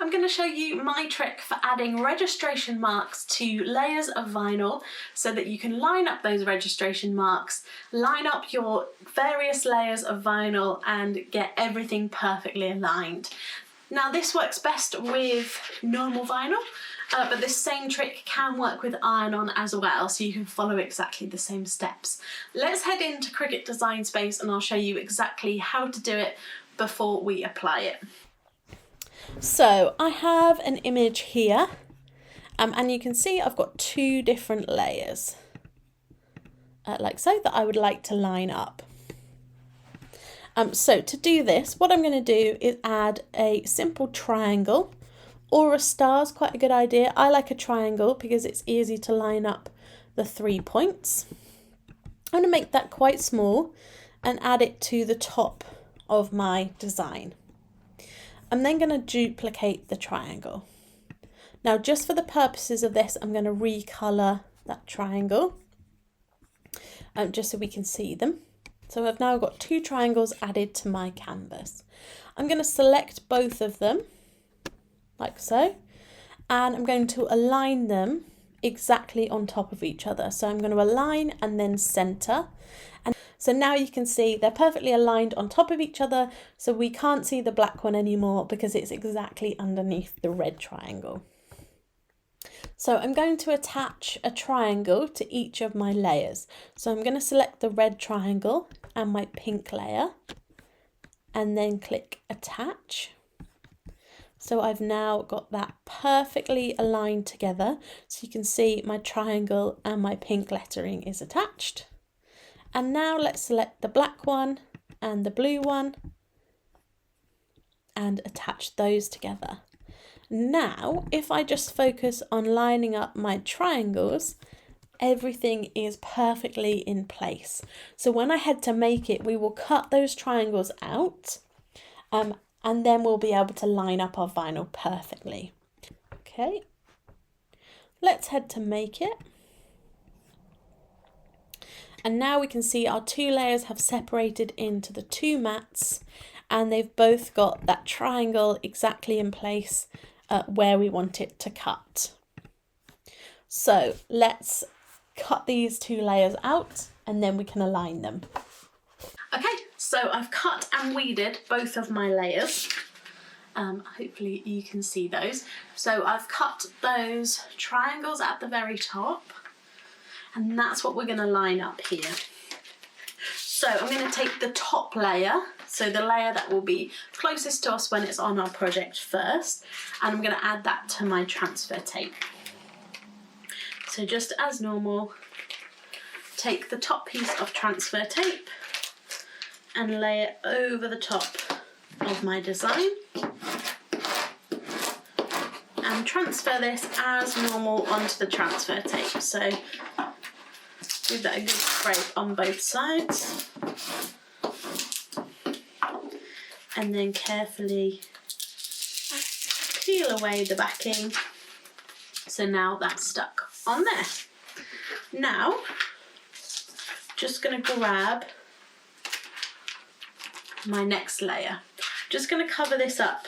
I'm going to show you my trick for adding registration marks to layers of vinyl so that you can line up those registration marks, line up your various layers of vinyl and get everything perfectly aligned. Now this works best with normal vinyl, but this same trick can work with iron-on as well, so you can follow exactly the same steps. Let's head into Cricut Design Space and I'll show you exactly how to do it before we apply it. So I have an image here and you can see I've got two different layers like so that I would like to line up. So to do this, what I'm going to do is add a simple triangle, or a star is quite a good idea. I like a triangle because it's easy to line up the 3 points. I'm going to make that quite small and add it to the top of my design. I'm then going to duplicate the triangle. Now just for the purposes of this, I'm going to recolor that triangle just so we can see them. So I've now got two triangles added to my canvas. I'm going to select both of them like so, and I'm going to align them exactly on top of each other. So I'm going to align and then center. And so now you can see they're perfectly aligned on top of each other, so we can't see the black one anymore because it's exactly underneath the red triangle. So I'm going to attach a triangle to each of my layers. So I'm going to select the red triangle and my pink layer and then click attach. So I've now got that perfectly aligned together. So you can see my triangle and my pink lettering is attached. And now let's select the black one and the blue one and attach those together. Now, if I just focus on lining up my triangles, everything is perfectly in place. So when I head to make it, we will cut those triangles out and then we'll be able to line up our vinyl perfectly. Okay, let's head to make it. And now we can see our two layers have separated into the two mats and they've both got that triangle exactly in place where we want it to cut. So let's cut these two layers out and then we can align them. Okay, so I've cut and weeded both of my layers. Hopefully you can see those. So I've cut those triangles at the very top, and that's what we're going to line up here. So I'm going to take the top layer, so the layer that will be closest to us when it's on our project first, and I'm going to add that to my transfer tape. So just as normal, take the top piece of transfer tape and lay it over the top of my design and transfer this as normal onto the transfer tape. So give that a good scrape on both sides and then carefully peel away the backing. So now that's stuck on there. Now, just going to grab my next layer. Just going to cover this up,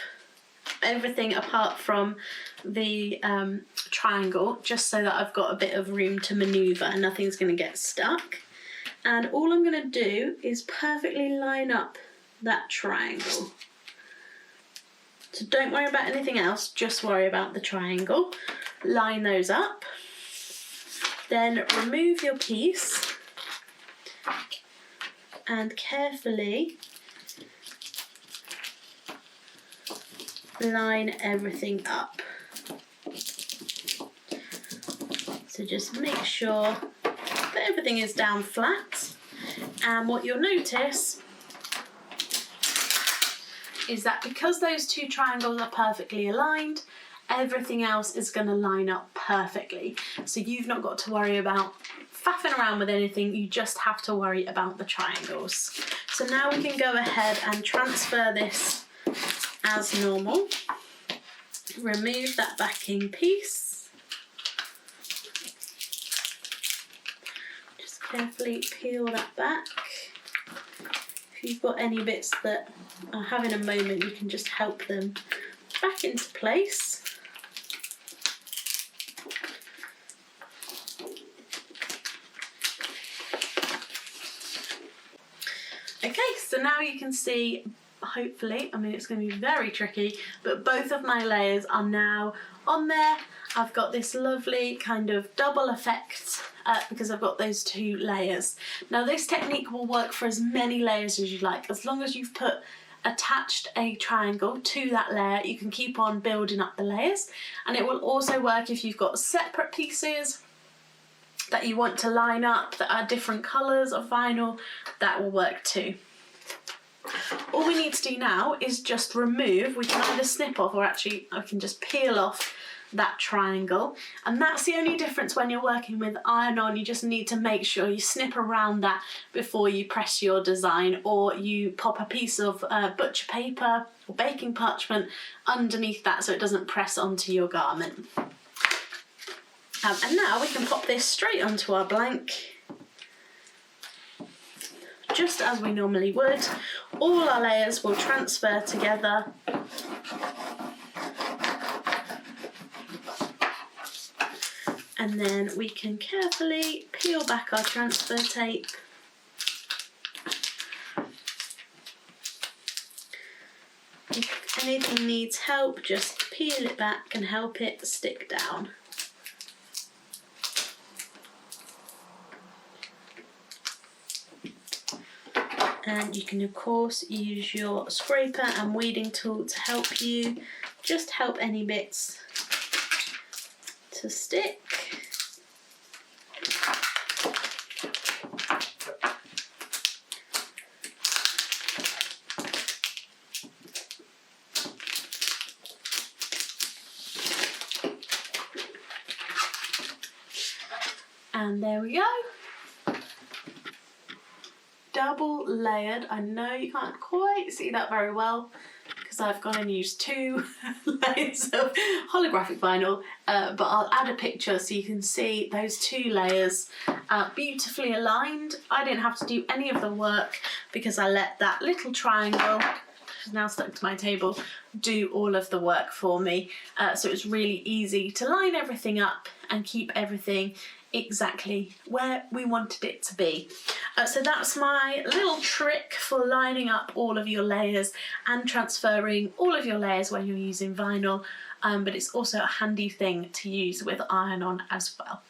everything apart from the triangle, just so that I've got a bit of room to maneuver and nothing's going to get stuck. And all I'm going to do is perfectly line up that triangle. So don't worry about anything else, just worry about the triangle. Line those up, then remove your piece and carefully line everything up. So just make sure that everything is down flat, and what you'll notice is that because those two triangles are perfectly aligned, everything else is going to line up perfectly. So you've not got to worry about faffing around with anything, you just have to worry about the triangles. So now we can go ahead and transfer this as normal. Remove that backing piece. Just carefully peel that back. If you've got any bits that are having a moment, you can just help them back into place. Okay, so now you can see, hopefully, I mean it's going to be very tricky, but both of my layers are now on there. I've got this lovely kind of double effect because I've got those two layers. Now this technique will work for as many layers as you like. As long as you've attached a triangle to that layer, you can keep on building up the layers, and it will also work if you've got separate pieces that you want to line up that are different colours of vinyl. That will work too. All we need to do now is just remove, we can either snip off or actually I can just peel off that triangle, and that's the only difference when you're working with iron-on. You just need to make sure you snip around that before you press your design, or you pop a piece of butcher paper or baking parchment underneath that so it doesn't press onto your garment. And now we can pop this straight onto our blank, just as we normally would. All our layers will transfer together. And then we can carefully peel back our transfer tape. If anything needs help, just peel it back and help it stick down. And you can of course use your scraper and weeding tool to help you, just help any bits to stick. And there we go. Double layered. I know you can't quite see that very well because I've gone and used two layers of holographic vinyl, but I'll add a picture so you can see those two layers beautifully aligned. I didn't have to do any of the work because I let that little triangle, which is now stuck to my table, do all of the work for me. So it was really easy to line everything up and keep everything exactly where we wanted it to be. So that's my little trick for lining up all of your layers and transferring all of your layers when you're using vinyl, but it's also a handy thing to use with iron-on as well.